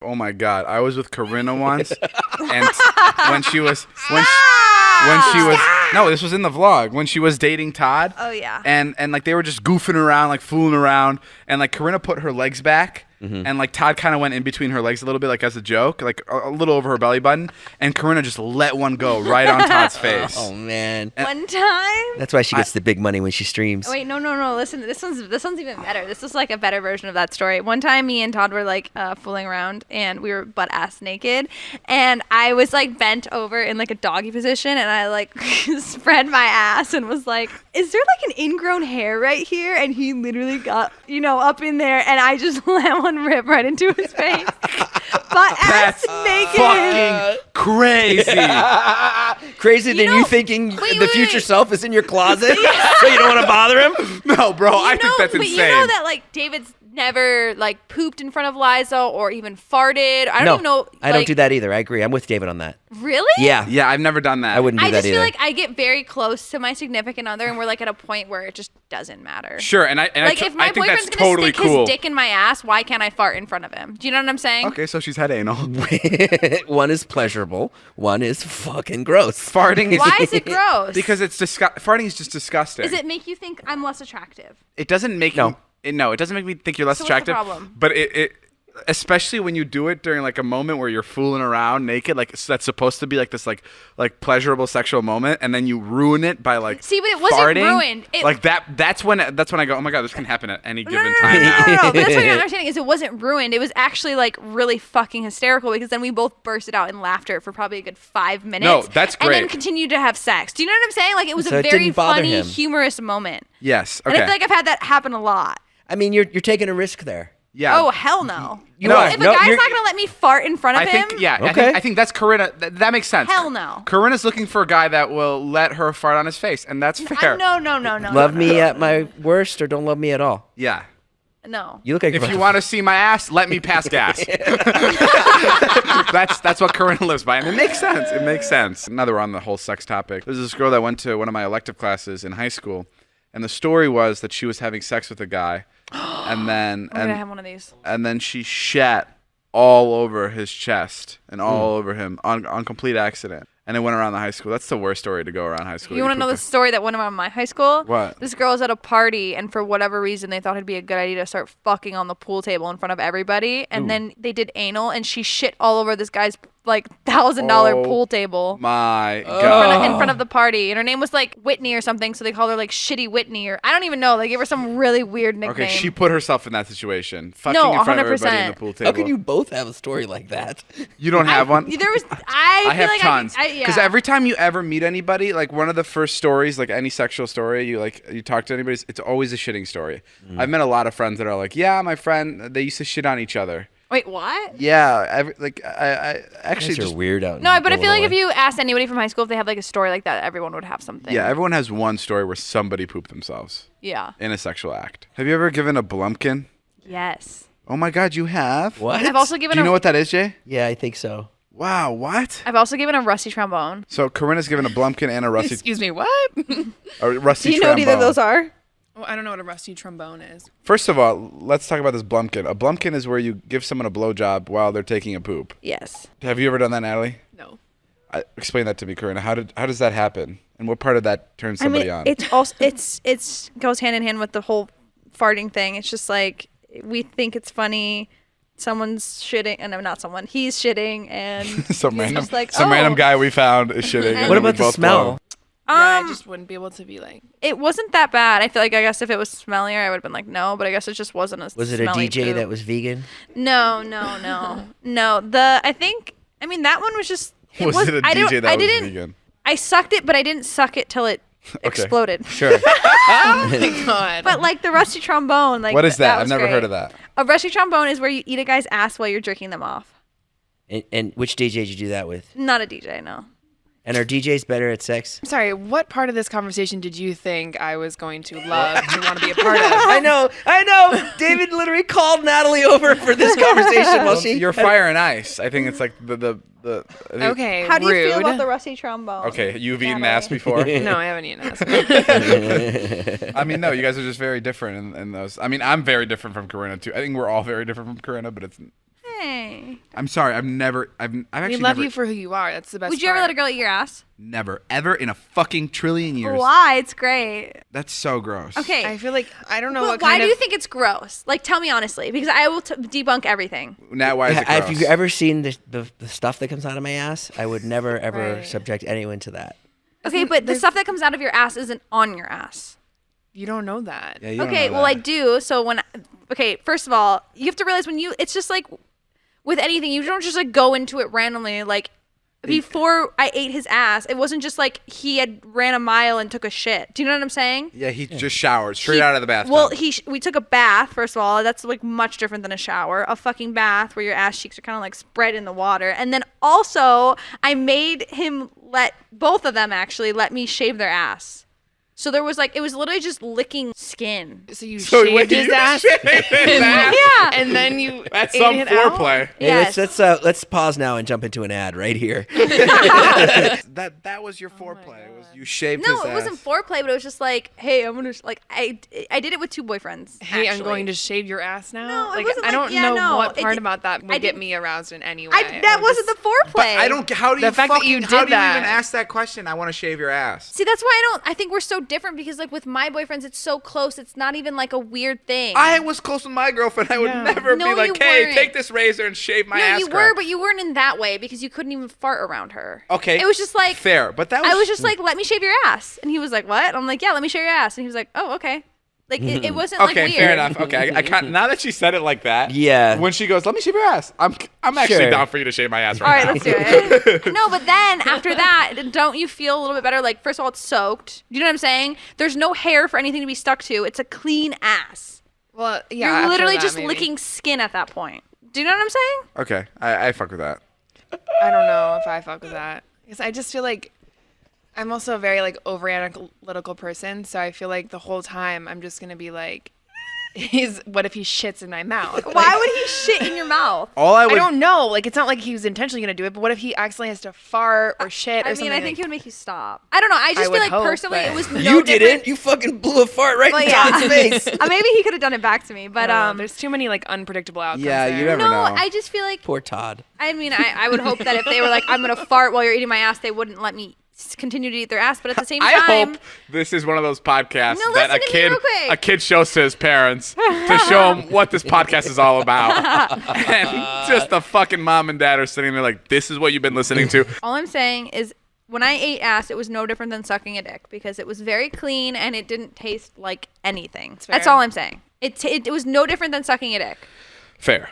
Oh my God, I was with Corinna once, and when she was no, this was in the vlog when she was dating Todd. Oh yeah. And like they were just goofing around, like fooling around, and like Corinna put her legs back. And like Todd kind of went in between her legs a little bit, like as a joke, like a little over her belly button, and Corinna just let one go right on Todd's face. Oh man! One time. That's why she gets the big money when she streams. Wait, no. Listen, this one's even better. This is like a better version of that story. One time, me and Todd were like fooling around, and we were butt ass naked, and I was like bent over in like a doggy position, and I like spread my ass and was like, "Is there like an ingrown hair right here?" And he literally got up in there, and I just let one rip right into his face. Butt ass naked. Fucking crazy. Crazier than you thinking the future self is in your closet, so you don't want to bother him? No, bro, I think that's insane. But you know that like David's never like pooped in front of Liza or even farted. I don't even know. I don't do that either. I agree. I'm with David on that. Really? Yeah. Yeah, I've never done that. I wouldn't do that either. I just feel like I get very close to my significant other, and we're like at a point where it just doesn't matter. Sure, and I like if my I think boyfriend's that's gonna totally stick cool. his dick in my ass, why can't I fart in front of him? Do you know what I'm saying? Okay, so she's had anal. One is pleasurable. One is fucking gross. Farting is Why is it gross? because it's farting is just disgusting. Does it make you think I'm less attractive? It doesn't make it doesn't make me think you're less So what's the attractive. problem? But it especially when you do it during like a moment where you're fooling around naked, like that's supposed to be like this like pleasurable sexual moment, and then you ruin it by like See, but it wasn't farting. ruined. Like that's when I go, oh my God, this can happen at any given No, time now. no. But that's what you're not understanding is it wasn't ruined. It was actually like really fucking hysterical because then we both bursted out in laughter for probably a good 5 minutes. No, that's great. And then continued to have sex. Do you know what I'm saying? Like it was So a it very didn't bother funny, him. humorous moment. Yes. And Okay. I feel like I've had that happen a lot. I mean, you're taking a risk there. Yeah. Oh, hell no. You are. If a No, guy's you're- not going to let me fart in front of I him, think Okay. I think that's Corinna. That makes sense. Hell no. Corinna's looking for a guy that will let her fart on his face, and that's fair. No. Love me at my worst or don't love me at all. Yeah. No. You look like If you want to see my ass, let me pass gas. That's what Corinna lives by, and it makes sense. It makes sense. Now that we're on the whole sex topic, there's this girl that went to one of my elective classes in high school, and the story was that she was having sex with a guy, and then I'm going to have one of these. and then she shat all over his chest and all over him on complete accident. And it went around the high school. That's the worst story to go around high school. You want to know the story that went around my high school? What? This girl was at a party, and for whatever reason, they thought it'd be a good idea to start fucking on the pool table in front of everybody. And then they did anal, and she shit all over this guy's like $1,000 pool table. My God. In front of the party, and her name was like Whitney or something, so they called her like Shitty Whitney, or I don't even know. They gave her some really weird nickname. Okay, she put herself in that situation. Fucking No, in front of everybody 100%. in the pool table. How can you both have a story like that? You don't have one? There was I feel have like tons. yeah. Because every time you ever meet anybody, like one of the first stories, like any sexual story, you talk to anybody, it's always a shitting story. I've met a lot of friends that are like, yeah, my friend, they used to shit on each other. Wait, what? Yeah, I actually Guys are just weird out. No, but I feel like if you asked anybody from high school if they have like a story like that, everyone would have something. yeah, everyone has one story where somebody pooped themselves Yeah. in a sexual act. Have you ever given a Blumpkin? Yes. Oh my God, you have? What? I've also given Do you know what that is, Jay? Yeah, I think so. Wow, what? I've also given a rusty trombone. So Corinna's given a Blumpkin and a rusty Excuse me, what? a rusty Do you know what either of trombone. those are? Well, I don't know what a rusty trombone is. First of all, let's talk about this Blumpkin. A Blumpkin is where you give someone a blowjob while they're taking a poop. Yes. Have you ever done that, Natalie? No. Explain that to me, Corinna. How does that happen? And what part of that turns somebody on? It's also it's goes hand in hand with the whole farting thing. It's just like we think it's funny. Someone's shitting, and not someone. He's shitting, and some he's random just like, random "Oh." guy we found is shitting. and What then we about the both smell? blow. Yeah, I just wouldn't be able to be like. It wasn't that bad. I feel like I guess if it was smellier, I would have been like no. But I guess it just wasn't as. Was it a smelly DJ poop. that was vegan? No. I mean that one was just. Was it a DJ that was vegan? I sucked it, but I didn't suck it till it exploded. Sure. Oh my god. But like the rusty trombone, like What is that? I've was never great. heard of that. A rusty trombone is where you eat a guy's ass while you're jerking them off. And which DJ did you do that with? Not a DJ, no. And are DJs better at sex? I'm sorry, what part of this conversation did you think I was going to love and want to be a part of? I know. David literally called Natalie over for this conversation while she. You're fire and ice. I think it's like the. I think- Okay, How do you rude. feel about the rusty trombone? Okay, you've eaten Natalie? ass before. No, I haven't eaten ass. I mean, no, you guys are just very different in those. I mean, I'm very different from Corinna too. I think we're all very different from Corinna, but it's Hey. I'm sorry. I've actually We love never, you for who you are. That's the best. Would you ever part. let a girl eat your ass? never, ever in a fucking trillion years. Why? It's great. That's so gross. Okay. I feel like I don't know But what why kind do of. you think it's gross? Like, tell me honestly, because I will debunk everything. Now, why is it gross? Have you ever seen the stuff that comes out of my ass? I would never ever Right. subject anyone to that. Okay, but the stuff that comes out of your ass isn't on your ass. You don't know that. Yeah, you don't Okay, know well that. I do. So first of all, you have to realize it's just like with anything, you don't just like go into it randomly. Like before I ate his ass, it wasn't just like he had ran a mile and took a shit. Do you know what I'm saying? Yeah, he just showered straight out of the bathtub. Well, we took a bath, first of all. That's like much different than a shower. A fucking bath where your ass cheeks are kind of like spread in the water. And then also, I made him both of them actually let me shave their ass. So it was literally just licking skin. So you So shaved his ass, Yeah. and then you That's ate some it out? foreplay. Hey, Yes. let's pause now and jump into an ad right here. That was your foreplay. Was you shaved his No, ass. it wasn't foreplay, but it was just like, hey, I'm gonna like I did it with two boyfriends. Hey, I'm actually. going to shave your ass now. No, it like wasn't I like- don't yeah, know no, what it part did- about that I would get didn't- me aroused in any way. That wasn't the foreplay. But I don't. How do The you fact that fucking? you How did do you even that. ask that question? I want to shave your ass. See, that's why I think we're so different because like with my boyfriends, it's so close. It's not even like a weird thing. I was close with my girlfriend. I would Yeah. never No, be like, you "Hey, weren't. take this razor and shave my ass." you crack." were, but you weren't in that way because you couldn't even fart around her. Okay. It was just like fair, but that was. I was just like, let me shave your ass, and he was like, what? I'm like, yeah, let me shave your ass, and he was like, oh, okay. Like it wasn't like Okay, weird. fair enough. Okay, I can't. Now that she said it like that, Yeah. When she goes, "Let me shave your ass," I'm actually Sure. down for you to shave my ass All right right, now. let's do it. No, but then after that, don't you feel a little bit better? Like, first of all, it's soaked. Do you know what I'm saying? There's no hair for anything to be stuck to. It's a clean ass. Well, yeah. You're after literally that, just maybe. licking skin at that point. Do you know what I'm saying? Okay, I fuck with that. I don't know if I fuck with that because I just feel like I'm also a very like over-analytical person, so I feel like the whole time I'm just gonna be like, what if he shits in my mouth? Why would he shit in your mouth? All I I would. don't know. Like, it's not like he was intentionally gonna do it, but what if he accidentally has to fart or shit or I something? mean, I think like, he would make you stop. I don't know. I just feel would like hope, personally, but- it was no You different. didn't. You fucking blew a fart right Well, in yeah. Todd's face. Maybe he could have done it back to me, but there's too many like unpredictable outcomes. Yeah, there. you never no, know. I just feel like Poor Todd. I mean, I would hope that if they were like, I'm gonna fart while you're eating my ass, they wouldn't let me continue to eat their ass. But at the same I time, hope this is one of those podcasts No, that listen to me real quick. a kid shows to his parents to show them what this podcast is all about. And just the fucking mom and dad are sitting there like, this is what you've been listening to. all I'm saying is when I ate ass, it was no different than sucking a dick because it was very clean and it didn't taste like anything. That's fair. all I'm saying. It was no different than sucking a dick. Fair.